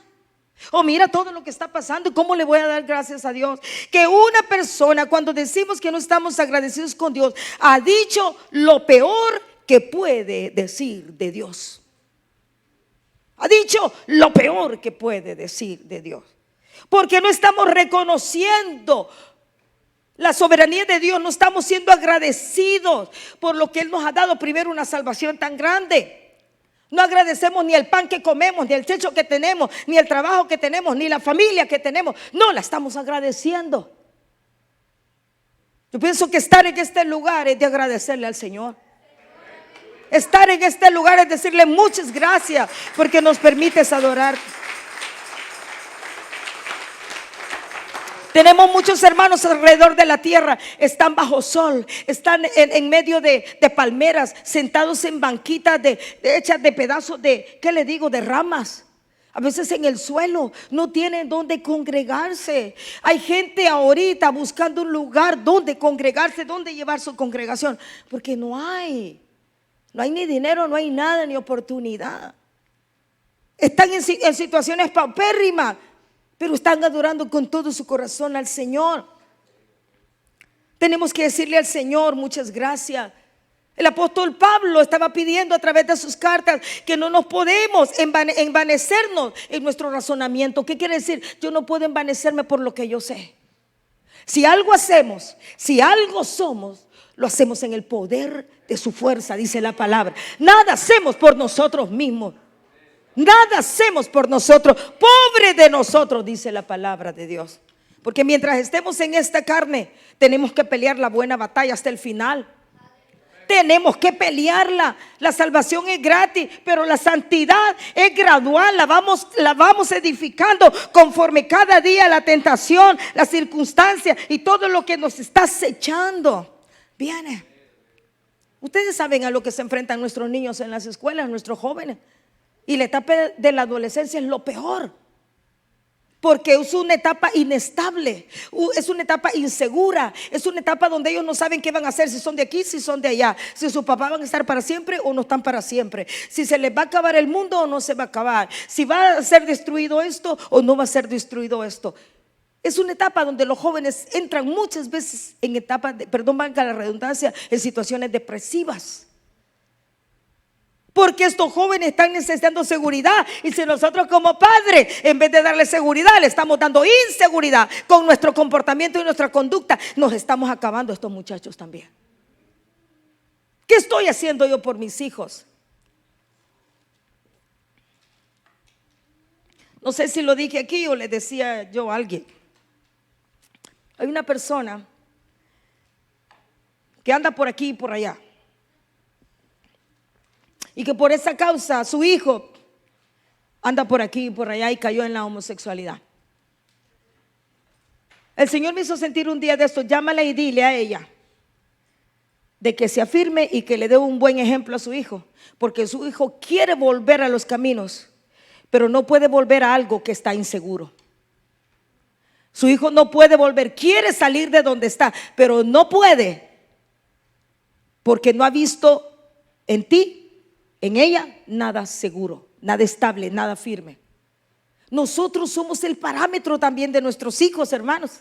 O mira todo lo que está pasando, ¿cómo le voy a dar gracias a Dios? Que una persona, cuando decimos que no estamos agradecidos con Dios, ha dicho lo peor que puede decir de Dios. Ha dicho lo peor que puede decir de Dios. Porque no estamos reconociendo la soberanía de Dios, no estamos siendo agradecidos por lo que Él nos ha dado. Primero, una salvación tan grande. No agradecemos ni el pan que comemos, ni el techo que tenemos, ni el trabajo que tenemos, ni la familia que tenemos. No la estamos agradeciendo. Yo pienso que estar en este lugar es de agradecerle al Señor. Estar en este lugar es decirle muchas gracias porque nos permites adorar. Tenemos muchos hermanos alrededor de la tierra, están bajo sol, están en medio de palmeras, sentados en banquitas hechas de pedazos de, ¿qué le digo?, de ramas. A veces en el suelo, no tienen dónde congregarse. Hay gente ahorita buscando un lugar donde congregarse, donde llevar su congregación, porque no hay ni dinero, no hay nada, ni oportunidad. Están en situaciones paupérrimas, pero están adorando con todo su corazón al Señor. Tenemos que decirle al Señor muchas gracias. El apóstol Pablo estaba pidiendo a través de sus cartas que no nos podemos envanecernos en nuestro razonamiento. ¿Qué quiere decir? Yo no puedo envanecerme por lo que yo sé. Si algo hacemos, si algo somos, lo hacemos en el poder de su fuerza, dice la palabra. Nada hacemos por nosotros mismos. Nada hacemos por nosotros. Pobre de nosotros, dice la palabra de Dios. Porque mientras estemos en esta carne, tenemos que pelear la buena batalla hasta el final. Tenemos que pelearla. La salvación es gratis, pero la santidad es gradual. La vamos edificando conforme cada día la tentación, las circunstancias y todo lo que nos está acechando viene. Ustedes saben a lo que se enfrentan nuestros niños en las escuelas, nuestros jóvenes. Y la etapa de la adolescencia es lo peor, porque es una etapa inestable, es una etapa insegura, es una etapa donde ellos no saben qué van a hacer, si son de aquí, si son de allá, si sus papás van a estar para siempre o no están para siempre, si se les va a acabar el mundo o no se va a acabar, si va a ser destruido esto o no va a ser destruido esto. Es una etapa donde los jóvenes entran muchas veces en etapas, perdón, valga la redundancia, en situaciones depresivas. Porque estos jóvenes están necesitando seguridad. Y si nosotros como padres, en vez de darle seguridad, le estamos dando inseguridad con nuestro comportamiento y nuestra conducta, nos estamos acabando estos muchachos también. ¿Qué estoy haciendo yo por mis hijos? No sé si lo dije aquí o le decía yo a alguien. Hay una persona que anda por aquí y por allá, y que por esa causa su hijo anda por aquí y por allá y cayó en la homosexualidad. El Señor me hizo sentir un día de esto: llámala y dile a ella de que se afirme y que le dé un buen ejemplo a su hijo, porque su hijo quiere volver a los caminos, pero no puede volver a algo que está inseguro. Su hijo no puede volver, quiere salir de donde está, pero no puede, porque no ha visto en ti, en ella, nada seguro, nada estable, nada firme. Nosotros somos el parámetro también de nuestros hijos, hermanos.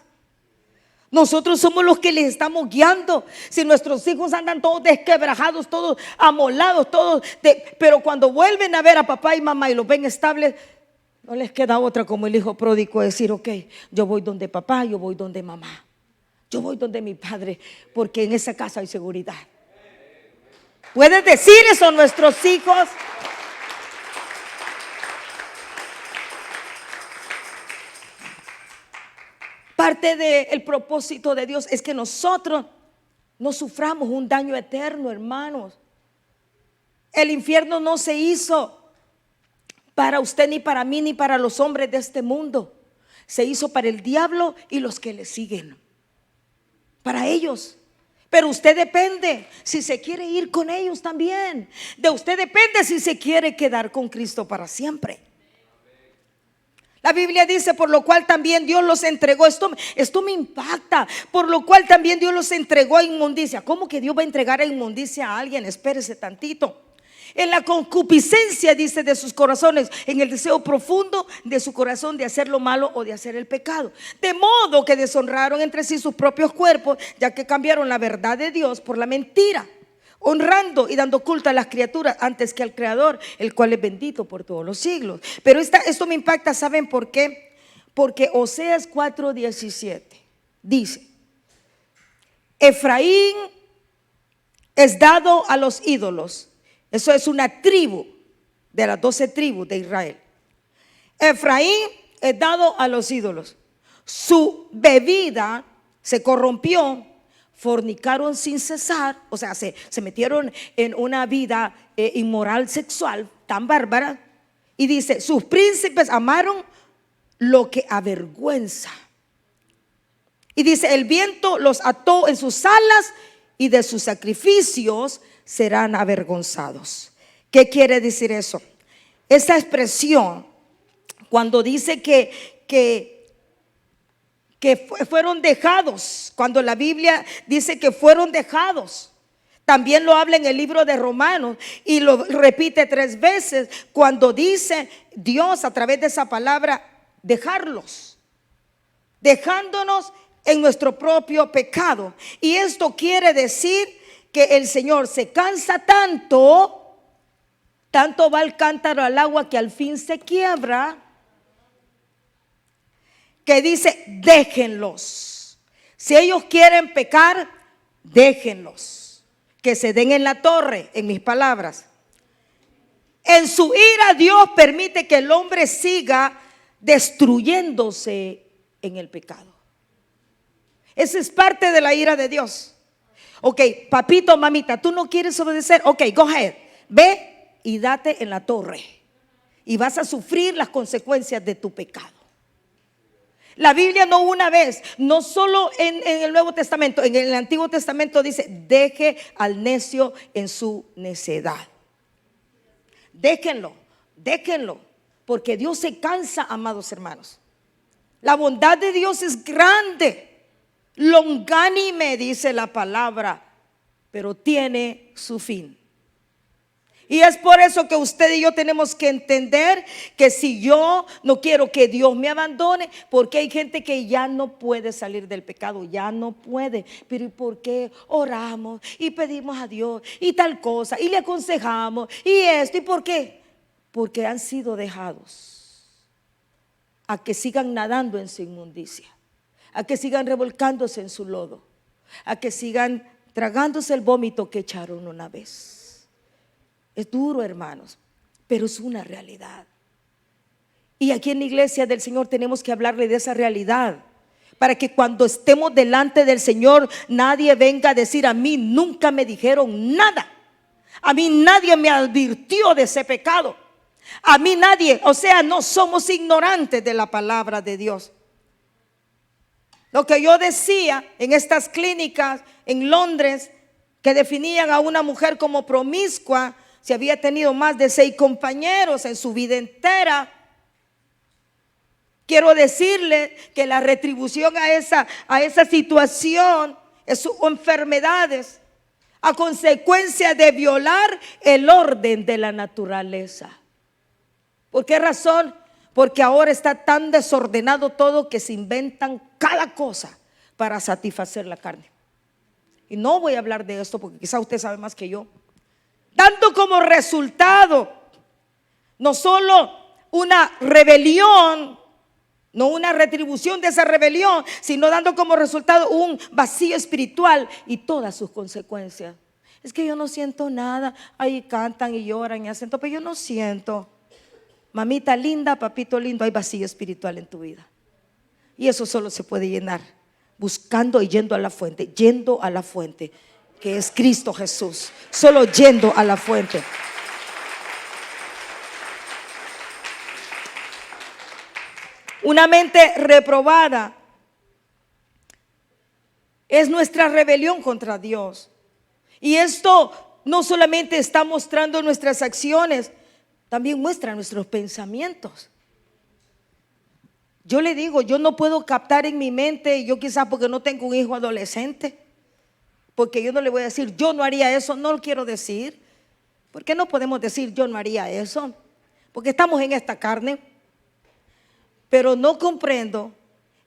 Nosotros somos los que les estamos guiando. Si nuestros hijos andan todos desquebrajados, todos amolados, pero cuando vuelven a ver a papá y mamá y los ven estables, no les queda otra, como el hijo pródigo, decir: ok, yo voy donde papá, yo voy donde mamá, yo voy donde mi padre, porque en esa casa hay seguridad. ¿Puedes decir eso a nuestros hijos? Parte del propósito de Dios es que nosotros no suframos un daño eterno, hermanos. El infierno no se hizo para usted, ni para mí, ni para los hombres de este mundo. Se hizo para el diablo y los que le siguen, para ellos. Pero usted depende si se quiere ir con ellos también. De usted depende si se quiere quedar con Cristo para siempre. La Biblia dice: por lo cual también Dios los entregó. Esto me impacta. Por lo cual también Dios los entregó a inmundicia. ¿Cómo que Dios va a entregar a inmundicia a alguien? Espérese tantito. En la concupiscencia, dice, de sus corazones, en el deseo profundo de su corazón de hacer lo malo o de hacer el pecado. De modo que deshonraron entre sí sus propios cuerpos, ya que cambiaron la verdad de Dios por la mentira, honrando y dando culto a las criaturas antes que al Creador, el cual es bendito por todos los siglos. Pero esto me impacta, ¿saben por qué? Porque Oseas 4:17 dice: Efraín es dado a los ídolos. Eso es una tribu de las 12 tribus de Israel. Efraín es dado a los ídolos. Su bebida se corrompió, fornicaron sin cesar, o sea, se metieron en una vida inmoral sexual tan bárbara. Y dice: sus príncipes amaron lo que avergüenza. Y dice: el viento los ató en sus alas y de sus sacrificios serán avergonzados. ¿Qué quiere decir eso? Esa expresión, cuando dice que fueron dejados, cuando la Biblia dice que fueron dejados, también lo habla en el libro de Romanos y lo repite 3 veces, cuando dice Dios a través de esa palabra: dejarlos, dejándonos en nuestro propio pecado. Y esto quiere decir que el Señor se cansa tanto va el cántaro al agua, que al fin se quiebra, que dice: déjenlos. Si ellos quieren pecar, déjenlos, que se den en la torre, en mis palabras. En su ira Dios permite que el hombre siga destruyéndose en el pecado. Esa es parte de la ira de Dios. Ok, papito, mamita, tú no quieres obedecer. Ok, go ahead, ve y date en la torre, y vas a sufrir las consecuencias de tu pecado. La Biblia no una vez, no solo en el Nuevo Testamento, en el Antiguo Testamento dice: deje al necio en su necedad. Déjenlo, porque Dios se cansa, amados hermanos. La bondad de Dios es grande, longánime, dice la palabra, pero tiene su fin. Y es por eso que usted y yo tenemos que entender que si yo no quiero que Dios me abandone, porque hay gente que ya no puede salir del pecado, ya no puede. Pero ¿y por qué oramos y pedimos a Dios y tal cosa y le aconsejamos y esto? ¿Y por qué? Porque han sido dejados a que sigan nadando en su inmundicia, a que sigan revolcándose en su lodo, a que sigan tragándose el vómito que echaron una vez. Es duro, hermanos, pero es una realidad. Y aquí en la iglesia del Señor tenemos que hablarle de esa realidad, para que cuando estemos delante del Señor nadie venga a decir: a mí nunca me dijeron nada, a mí nadie me advirtió de ese pecado, a mí nadie. O sea, no somos ignorantes de la palabra de Dios. Lo que yo decía en estas clínicas en Londres, que definían a una mujer como promiscua si había tenido más de 6 compañeros en su vida entera. Quiero decirle que la retribución a esa situación es sus enfermedades, a consecuencia de violar el orden de la naturaleza. ¿Por qué razón? Porque ahora está tan desordenado todo que se inventan cada cosa para satisfacer la carne. Y no voy a hablar de esto porque quizá usted sabe más que yo. Dando como resultado no solo una rebelión, no una retribución de esa rebelión, sino dando como resultado un vacío espiritual y todas sus consecuencias. Es que yo no siento nada. Ahí cantan y lloran y hacen todo, pero yo no siento. Mamita linda, papito lindo, hay vacío espiritual en tu vida. Y eso solo se puede llenar buscando y yendo a la fuente, que es Cristo Jesús, solo yendo a la fuente. Una mente reprobada es nuestra rebelión contra Dios. Y esto no solamente está mostrando nuestras acciones, también muestra nuestros pensamientos. Yo le digo, yo no puedo captar en mi mente, yo quizás porque no tengo un hijo adolescente, porque yo no le voy a decir, yo no haría eso, no lo quiero decir. ¿Por qué no podemos decir, yo no haría eso? Porque estamos en esta carne. Pero no comprendo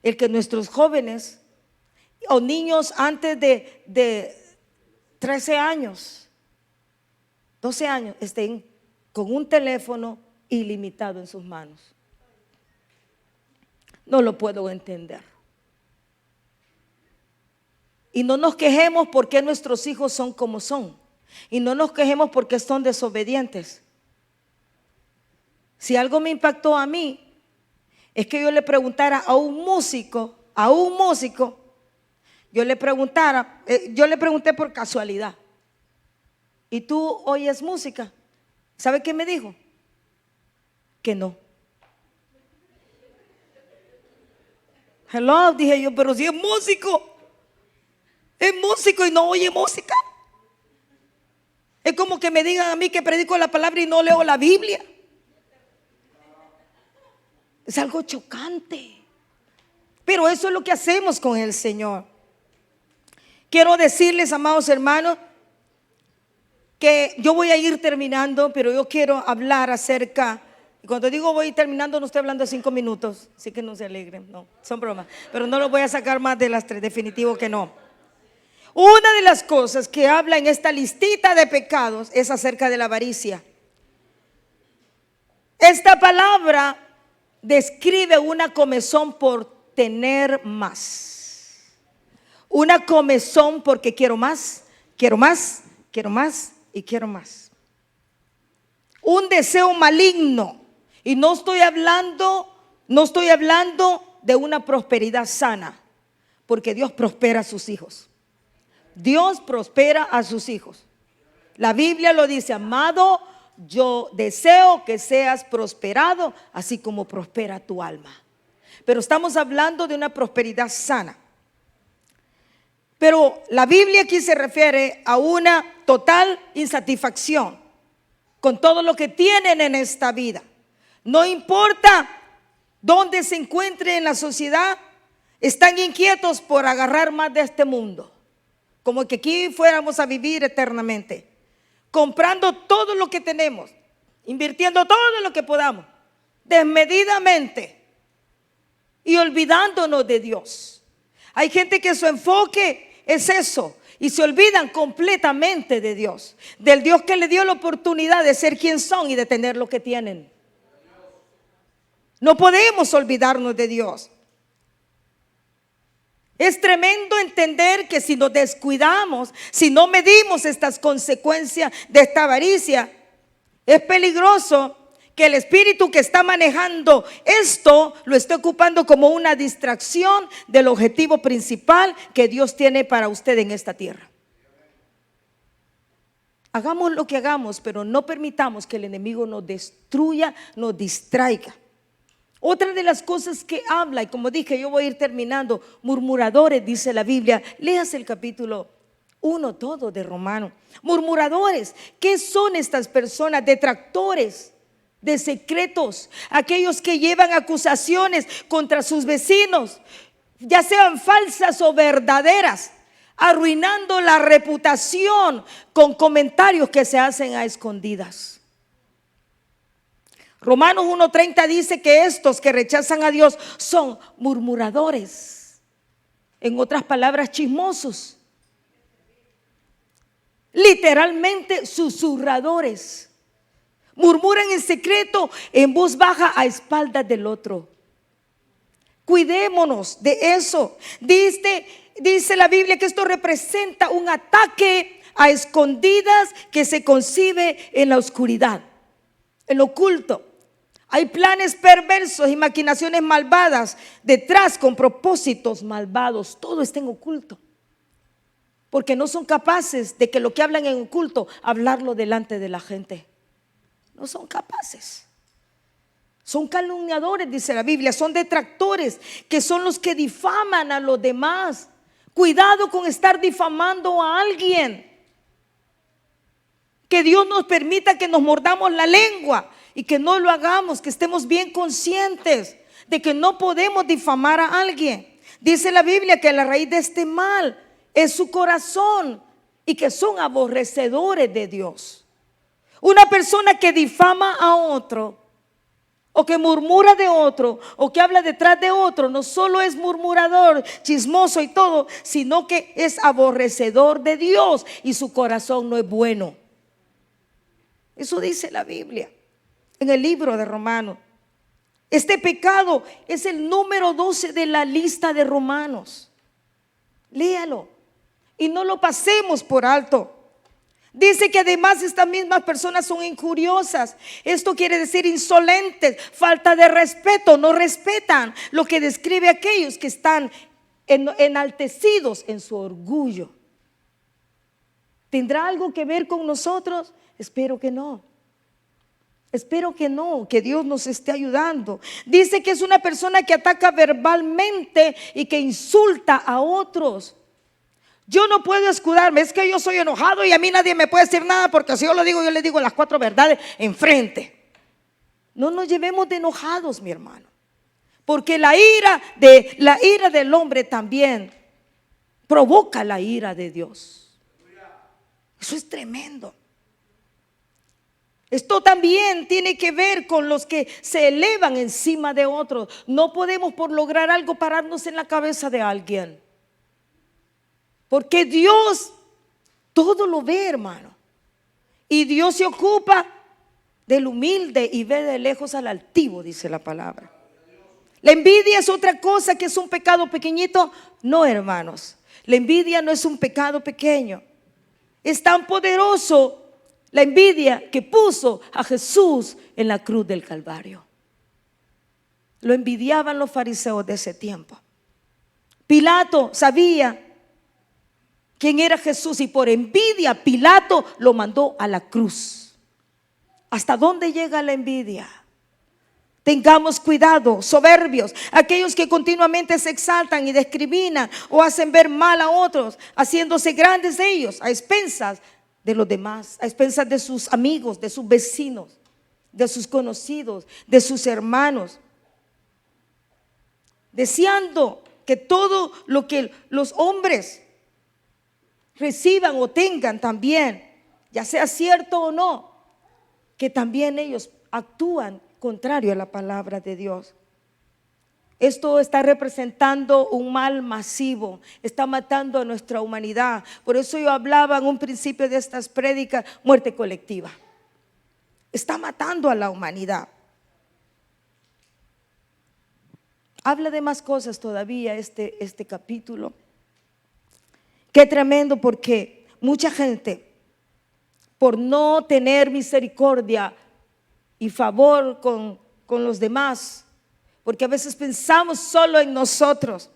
el que nuestros jóvenes o niños antes de 13 años, 12 años, estén con un teléfono ilimitado en sus manos. No lo puedo entender. Y no nos quejemos porque nuestros hijos son como son. Y no nos quejemos porque son desobedientes. Si algo me impactó a mí, es que yo le preguntara a un músico, yo le pregunté por casualidad, ¿y tú oyes música? ¿Sabe qué me dijo? Que no. Hello, dije yo, pero si es músico y no oye música. Es como que me digan a mí que predico la palabra y no leo la Biblia. Es algo chocante. Pero eso es lo que hacemos con el Señor. Quiero decirles, amados hermanos, que yo voy a ir terminando, pero yo quiero hablar acerca. Y cuando digo voy terminando, no estoy hablando de 5 minutos, así que no se alegren, no, son bromas. Pero no lo voy a sacar más de las 3, definitivo que no. Una de las cosas que habla en esta listita de pecados es acerca de la avaricia. Esta palabra describe una comezón por tener más. Una comezón porque quiero más y quiero más. Un deseo maligno. Y no estoy hablando de una prosperidad sana, porque Dios prospera a sus hijos. Dios prospera a sus hijos. La Biblia lo dice, amado, yo deseo que seas prosperado, así como prospera tu alma. Pero estamos hablando de una prosperidad sana. Pero la Biblia aquí se refiere a una total insatisfacción con todo lo que tienen en esta vida. No importa dónde se encuentren en la sociedad, están inquietos por agarrar más de este mundo, como que aquí fuéramos a vivir eternamente, comprando todo lo que tenemos, invirtiendo todo lo que podamos, desmedidamente, y olvidándonos de Dios. Hay gente que su enfoque es eso, y se olvidan completamente de Dios, del Dios que le dio la oportunidad de ser quien son y de tener lo que tienen. No podemos olvidarnos de Dios. Es tremendo entender que si nos descuidamos, si no medimos estas consecuencias de esta avaricia, es peligroso que el espíritu que está manejando esto lo esté ocupando como una distracción del objetivo principal que Dios tiene para usted en esta tierra. Hagamos lo que hagamos, pero no permitamos que el enemigo nos destruya, nos distraiga. Otra de las cosas que habla, y como dije, yo voy a ir terminando, murmuradores, dice la Biblia. Leas el capítulo 1 todo de Romanos. Murmuradores, ¿qué son estas personas? Detractores de secretos, aquellos que llevan acusaciones contra sus vecinos, ya sean falsas o verdaderas, arruinando la reputación con comentarios que se hacen a escondidas. Romanos 1:30 dice que estos que rechazan a Dios son murmuradores, en otras palabras, chismosos, literalmente susurradores. Murmuran en secreto, en voz baja, a espaldas del otro. Cuidémonos de eso. Dice la Biblia que esto representa un ataque a escondidas que se concibe en la oscuridad, en lo oculto. Hay planes perversos y maquinaciones malvadas detrás con propósitos malvados. Todo está en oculto. Porque no son capaces de que lo que hablan en oculto, hablarlo delante de la gente. No son capaces. Son calumniadores, dice la Biblia. Son detractores, que son los que difaman a los demás. Cuidado con estar difamando a alguien. Que Dios nos permita que nos mordamos la lengua y que no lo hagamos, que estemos bien conscientes de que no podemos difamar a alguien. Dice la Biblia que la raíz de este mal es su corazón y que son aborrecedores de Dios. Una persona que difama a otro, o que murmura de otro, o que habla detrás de otro, no solo es murmurador, chismoso y todo, sino que es aborrecedor de Dios y su corazón no es bueno. Eso dice la Biblia en el libro de Romanos. Este pecado es el número 12 de la lista de Romanos. Léalo y no lo pasemos por alto. Dice que además estas mismas personas son injuriosas. Esto quiere decir insolentes, falta de respeto, no respetan lo que describe a aquellos que están enaltecidos en su orgullo. ¿Tendrá algo que ver con nosotros? Espero que no. Espero que no, que Dios nos esté ayudando. Dice que es una persona que ataca verbalmente y que insulta a otros. Yo no puedo escudarme, es que yo soy enojado y a mí nadie me puede decir nada, porque si yo lo digo, yo le digo las 4 verdades enfrente. No nos llevemos de enojados, mi hermano, porque la ira del hombre también provoca la ira de Dios. Eso es tremendo. Esto también tiene que ver con los que se elevan encima de otros. No podemos por lograr algo pararnos en la cabeza de alguien, porque Dios todo lo ve, hermano. Y Dios se ocupa del humilde y ve de lejos al altivo, dice la palabra. La envidia es otra cosa que es un pecado pequeñito. No, hermanos, la envidia no es un pecado pequeño. Es tan poderoso la envidia que puso a Jesús en la cruz del Calvario. Lo envidiaban los fariseos de ese tiempo. Pilato sabía quién era Jesús y por envidia Pilato lo mandó a la cruz. ¿Hasta dónde llega la envidia? Tengamos cuidado, soberbios, aquellos que continuamente se exaltan y discriminan o hacen ver mal a otros, haciéndose grandes de ellos a expensas de los demás, a expensas de sus amigos, de sus vecinos, de sus conocidos, de sus hermanos, deseando que todo lo que los hombres reciban o tengan también, ya sea cierto o no, que también ellos actúan contrario a la palabra de Dios. Esto está representando un mal masivo, está matando a nuestra humanidad. Por eso yo hablaba en un principio de estas prédicas, muerte colectiva. Está matando a la humanidad. Habla de más cosas todavía este capítulo. Qué tremendo, porque mucha gente, por no tener misericordia y favor con los demás, porque a veces pensamos solo en nosotros.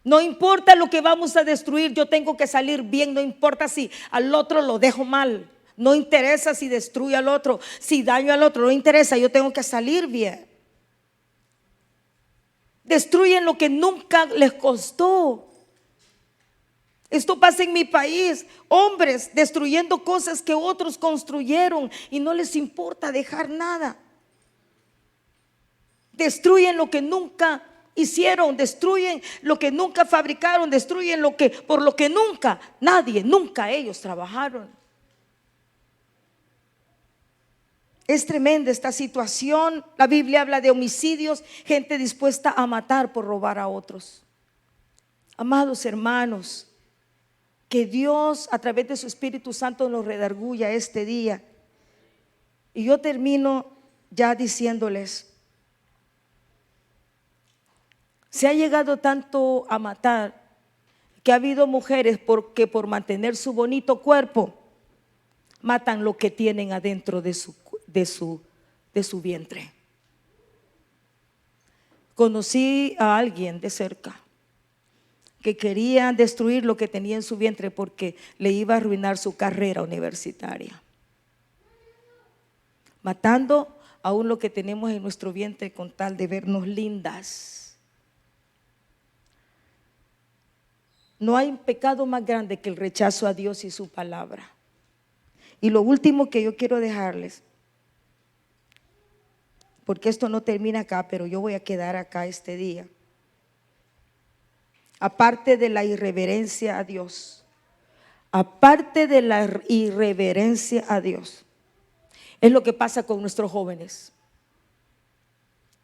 No importa lo que vamos a destruir, yo tengo que salir bien. No importa si al otro lo dejo mal, no interesa si destruyo al otro, si daño al otro, no interesa, yo tengo que salir bien. Destruyen lo que nunca les costó. Esto pasa en mi país, hombres destruyendo cosas que otros construyeron y no les importa dejar nada. Destruyen lo que nunca hicieron, destruyen lo que nunca fabricaron, destruyen por lo que nunca ellos trabajaron. Es tremenda esta situación. La Biblia habla de homicidios, gente dispuesta a matar por robar a otros. Amados hermanos, que Dios a través de su Espíritu Santo nos redarguya este día. Y yo termino ya diciéndoles: se ha llegado tanto a matar que ha habido mujeres que por mantener su bonito cuerpo matan lo que tienen adentro de su vientre. Conocí a alguien de cerca que quería destruir lo que tenía en su vientre porque le iba a arruinar su carrera universitaria, matando aún lo que tenemos en nuestro vientre con tal de vernos lindas. No hay pecado más grande que el rechazo a Dios y su palabra. Y lo último que yo quiero dejarles, porque esto no termina acá, pero yo voy a quedar acá este día. Aparte de la irreverencia a Dios, aparte de la irreverencia a Dios, es lo que pasa con nuestros jóvenes.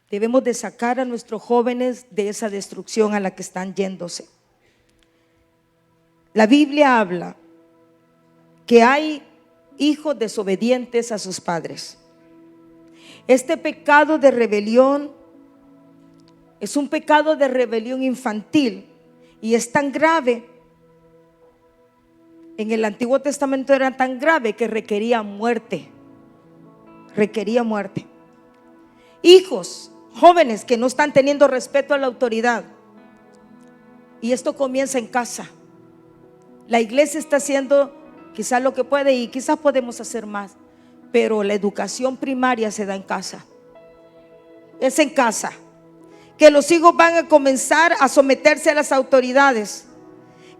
Debemos de sacar a nuestros jóvenes de esa destrucción a la que están yéndose. La Biblia habla que hay hijos desobedientes a sus padres. Este pecado de rebelión es un pecado de rebelión infantil y es tan grave. En el Antiguo Testamento era tan grave que requería muerte. Requería muerte. Hijos, jóvenes que no están teniendo respeto a la autoridad. Y esto comienza en casa. La iglesia está haciendo quizás lo que puede y quizás podemos hacer más, pero la educación primaria se da en casa. Es en casa que los hijos van a comenzar a someterse a las autoridades,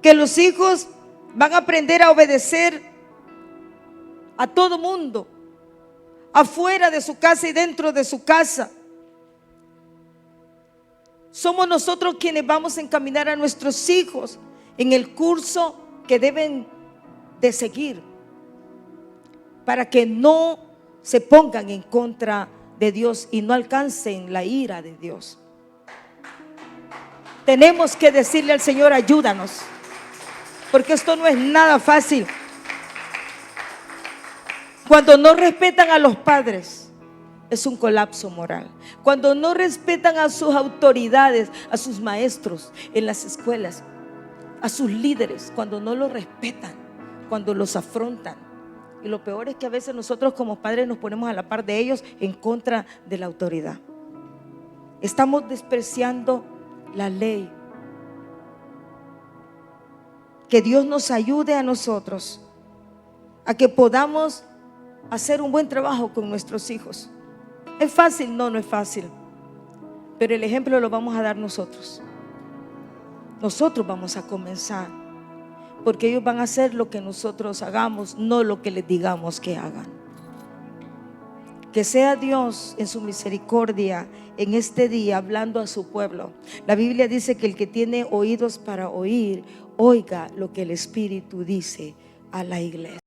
que los hijos van a aprender a obedecer a todo mundo, afuera de su casa y dentro de su casa. Somos nosotros quienes vamos a encaminar a nuestros hijos en el curso que deben de seguir, para que no se pongan en contra de Dios y no alcancen la ira de Dios. Tenemos que decirle al Señor: ayúdanos, porque esto no es nada fácil. Cuando no respetan a los padres, es un colapso moral. Cuando no respetan a sus autoridades, a sus maestros en las escuelas, a sus líderes, cuando no los respetan, cuando los afrontan. Y lo peor es que a veces nosotros como padres nos ponemos a la par de ellos en contra de la autoridad. Estamos despreciando la ley. Que Dios nos ayude a nosotros a que podamos hacer un buen trabajo con nuestros hijos. ¿Es fácil? No, no es fácil, pero el ejemplo lo vamos a dar nosotros. Nosotros vamos a comenzar, porque ellos van a hacer lo que nosotros hagamos, no lo que les digamos que hagan. Que sea Dios en su misericordia en este día hablando a su pueblo. La Biblia dice que el que tiene oídos para oír, oiga lo que el Espíritu dice a la iglesia.